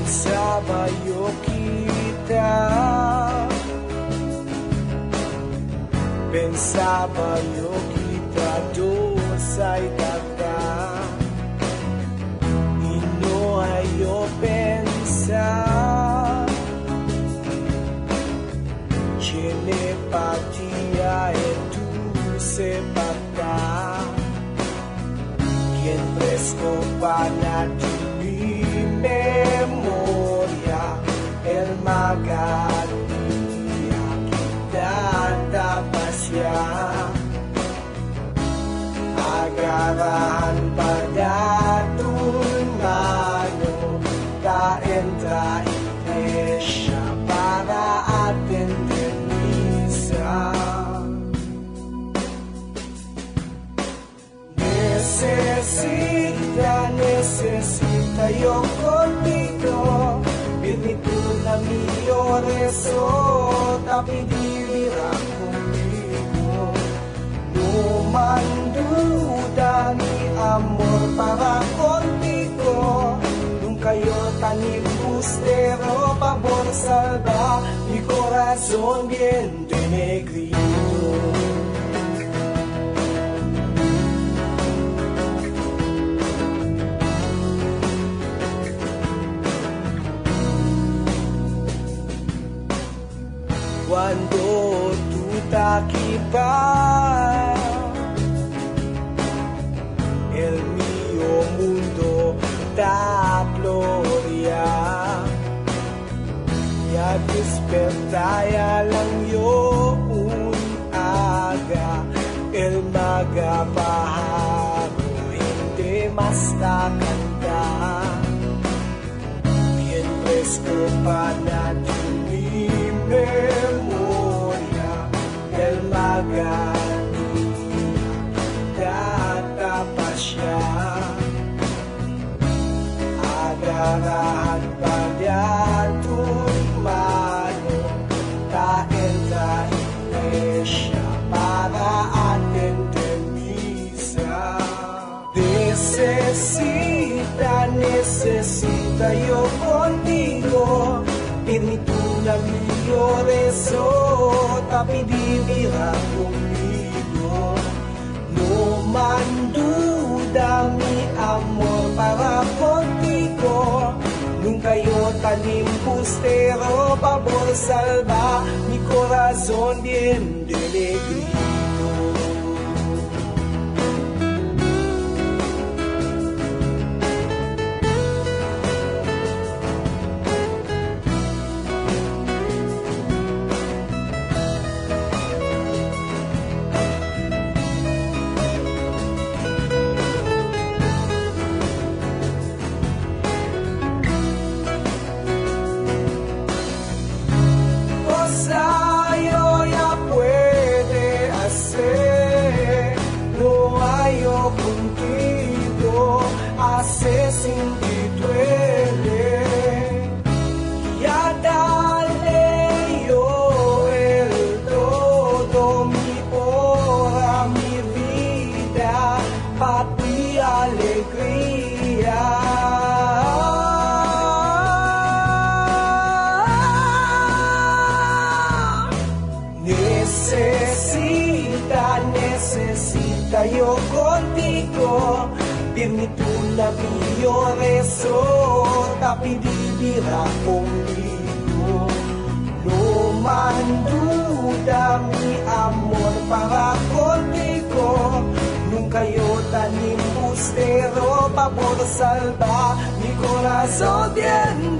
Pensaba yo quitar, pensaba yo quitar dosa y tata, y no hay yo pensar, tiene patía en tu sepata, quien fresco para ti. Memoria, el magadia, kita pasya, agarrahan pada mano, ta entra iglesia para atender misa. Necesita yo contigo, benito na mio rezo, tapi dirá conmigo. No manduda mi amor para contigo, nunca yo tan embustero, favor salva mi corazón bien denegrido. Cuando tú te quitas el mío mundo da gloria, ya desperta ya lang yo un aga, el magapaharo hindi mas kakanta, bien fresco pa na memoria, el magadia, data pasya, agarrahan pada tu mano, ta entra iglesia para atender misa. Necesita yo contigo, benito na mio rezo, tapi vivirá conmigo. No manduda mi amor para contigo, nunca yo tan embustero, favor salva mi corazón bien denegrido. Hace sin ti duele, ya dale yo el todo, mi hora, mi vida, para ti alegría. Necesita yo contigo, benito na mio rezo, tapi vivirá conmigo. No manduda mi amor para contigo, nunca yo tan embustero, favor salva mi corazón bien